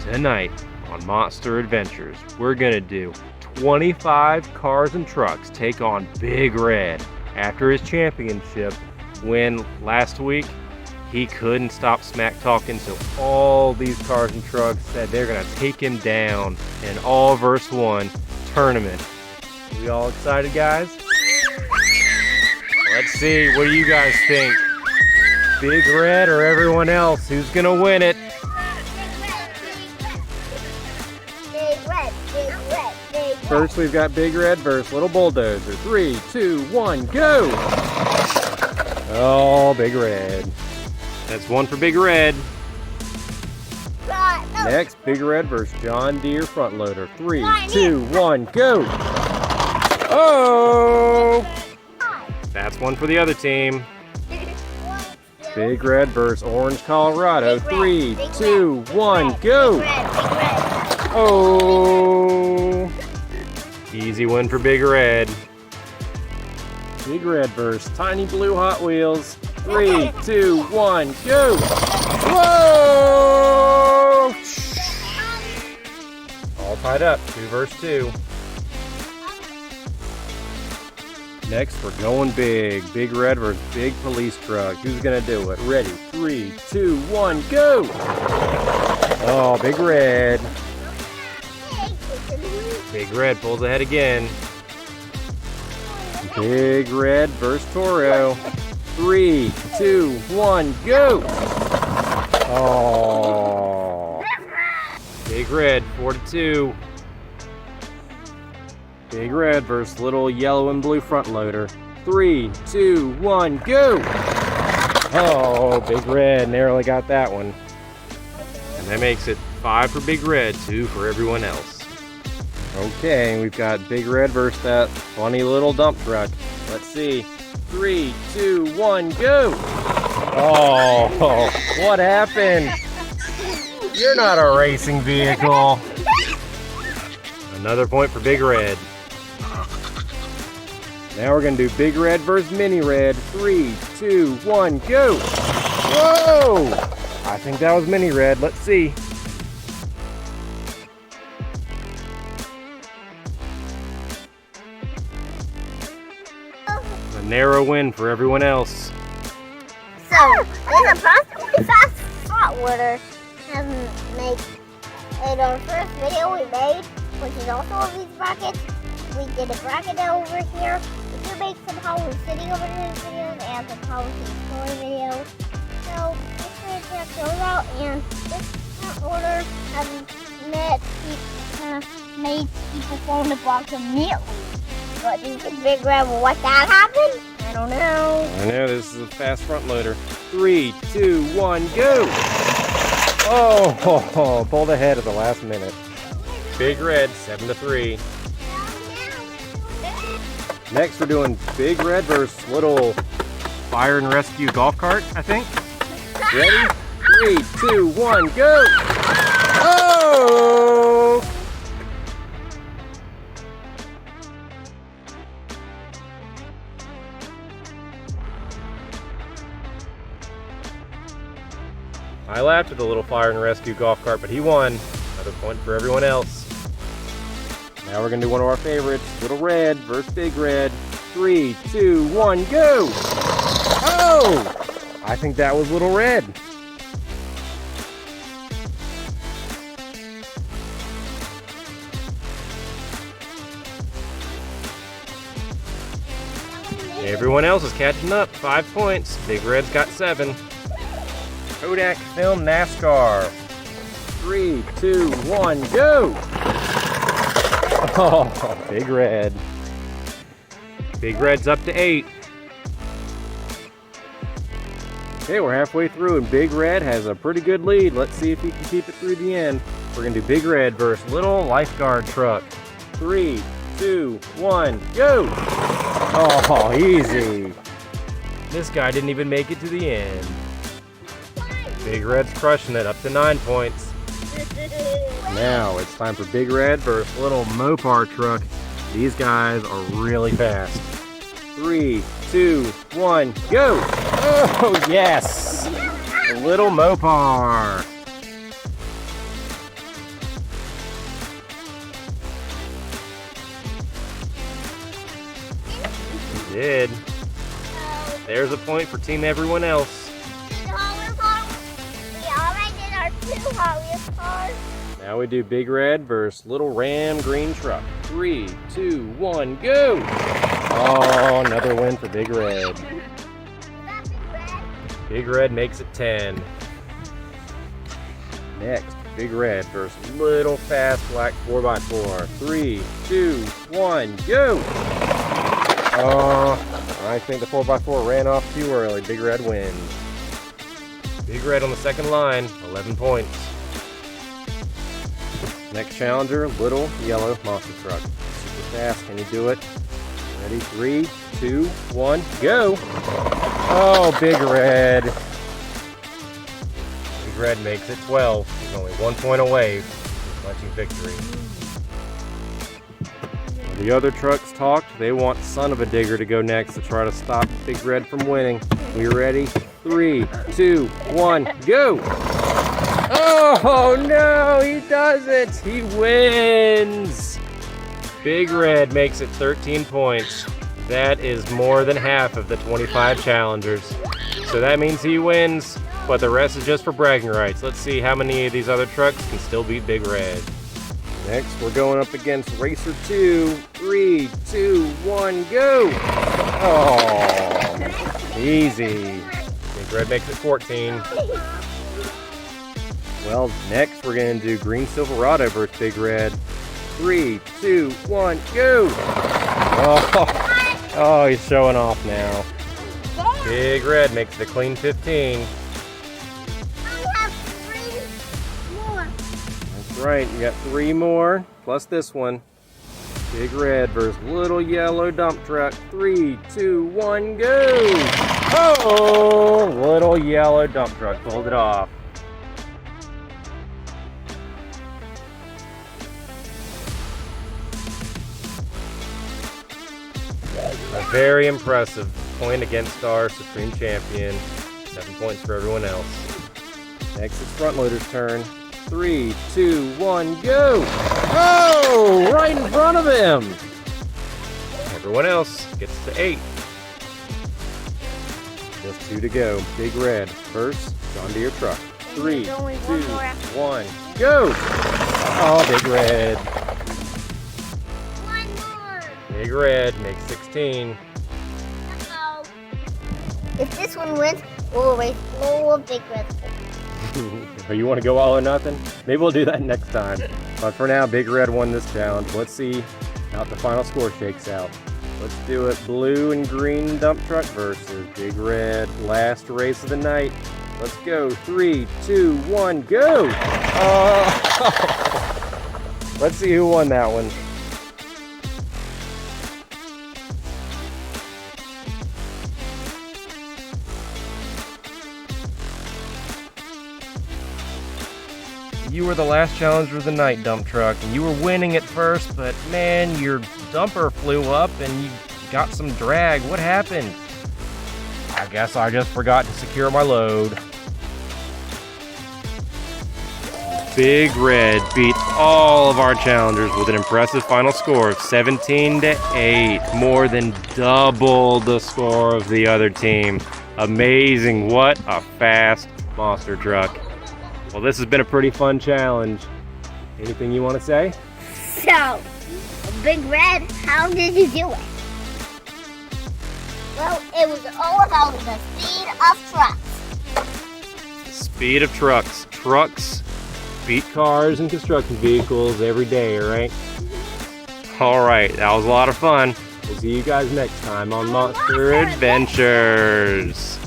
Tonight on Monster Adventures, we're gonna do 25 cars and trucks take on Big Red. After his championship win last week, he couldn't stop smack talking, so all these cars and trucks said they're gonna take him down in an all versus one tournament. We all excited, guys? Let's see, what do you guys think? Big Red or everyone else? Who's gonna win it? Big Red, Big Red, Big Red. First, we've got Big Red versus Little Bulldozer. 3, 2, 1, go! Oh, Big Red. That's one for Big Red. Next, Big Red versus John Deere front loader. 3, 2, 1, go! Oh! That's one for the other team. Big Red versus Orange, Colorado. 3, 2, 1, go! Oh! Easy win for Big Red. Big Red versus Tiny Blue Hot Wheels. 3, 2, 1, go! Whoa! All tied up, 2 versus 2. Next, we're going big. Big Red versus Big Police Truck. Who's gonna do it? Ready? 3, 2, 1, go! Oh, Big Red. Big Red pulls ahead again. Big Red versus Toro. 3, 2, 1, go! Oh. Big Red, 4-2. Big Red versus Little Yellow and Blue front loader. 3, 2, 1, go! Oh, Big Red narrowly got that one. And that makes it 5 for Big Red, 2 for everyone else. Okay, we've got Big Red versus that funny little dump truck. Let's see. 3, 2, 1, go! Oh, what happened? You're not a racing vehicle. Another point for Big Red. Now we're gonna do Big Red versus Mini Red. 3, 2, 1, go! Whoa! I think that was Mini Red. Let's see. A narrow win for everyone else. So, in the possibly fast hot water make in our first video we made, which is also of these brackets. We did a bracket over here. We do make some how we're sitting over here in videos and some how we're story videos. So make sure to check those out. And this hot order has made people fall in the box immediately. But do you think Big Red will let that happen? I don't know. I know, this is a fast front loader. 3, 2, 1, go! Oh, pulled ahead at the last minute. Big Red, 7-3. Next, we're doing Big Red versus Little Fire and Rescue golf cart, I think. Ready? 3, 2, 1, go! Oh! I laughed at the Little Fire and Rescue golf cart, but he won. Another point for everyone else. Now we're gonna do one of our favorites, Little Red versus Big Red. 3, 2, 1, go! Oh! I think that was Little Red. Everyone else is catching up, 5 points. Big Red's got 7. Kodak Film NASCAR. 3, 2, 1, go! Oh, Big Red. Big Red's up to 8. Okay, we're halfway through and Big Red has a pretty good lead. Let's see if he can keep it through the end. We're gonna do Big Red versus Little Lifeguard Truck. 3, 2, 1, go! Oh, easy. This guy didn't even make it to the end. Big Red's crushing it, up to 9 points. Now it's time for Big Red versus Little Mopar Truck. These guys are really fast. 3, 2, 1, go! Oh, yes! Little Mopar. did. There's a point for Team Everyone Else. We already did our 2 Hot Wheels cars. Now we do Big Red versus Little Ram Green Truck. 3, 2, 1, go! Oh, another win for Big Red. Big Red makes it 10. Next, Big Red versus Little Fast Black 4x4. 3, 2, 1, go! Oh, I think the 4x4 ran off too early. Big Red wins. Big Red on the second line, 11 points. Next challenger, Little Yellow Monster Truck. Super fast, can you do it? Ready, 3, 2, 1, go! Oh, Big Red. Big Red makes it 12. He's only 1 point away from punching victory. The other trucks talked. They want Son of a Digger to go next to try to stop Big Red from winning. We ready? 3, 2, 1, go! Oh no, he does it! He wins! Big Red makes it 13 points. That is more than half of the 25 challengers. So that means he wins, but the rest is just for bragging rights. Let's see how many of these other trucks can still beat Big Red. Next, we're going up against Racer 2. 3, 2, 1, go! Oh, easy. Big Red makes it 14. Well, next we're going to do Green Silverado versus Big Red. 3, 2, 1, go! Oh, he's showing off now. Big Red makes it a clean 15. I have 3 more. That's right, you got 3 more, plus this one. Big Red versus Little Yellow Dump Truck. 3, 2, 1, go! Oh, Little Yellow Dump Truck pulled it off. Very impressive point against our Supreme Champion. 7 points for everyone else. Next it's Front Loader's turn. 3, 2, 1, go! Oh, right in front of him! Everyone else gets to 8. Just 2 to go. Big Red first, John Deere truck. 3, 2, 1, go! Oh, Big Red. Big Red makes 16. Uh-oh. If this one wins, we'll race more Big Red. Oh, you want to go all or nothing? Maybe we'll do that next time. But for now, Big Red won this challenge. Let's see how the final score shakes out. Let's do it. Blue and green dump truck versus Big Red. Last race of the night. Let's go. 3, 2, 1, go! Oh. Let's see who won that one. You were the last challenger of the night, dump truck, and you were winning at first, but man, your dumper flew up and you got some drag. What happened? I guess I just forgot to secure my load. Big Red beat all of our challengers with an impressive final score of 17-8, more than double the score of the other team. Amazing, what a fast monster truck. Well, this has been a pretty fun challenge. Anything you want to say? So, Big Red, how did you do it? Well, it was all about the speed of trucks. Speed of trucks. Trucks beat cars and construction vehicles every day, right? All right, that was a lot of fun. We'll see you guys next time on Monster Adventures.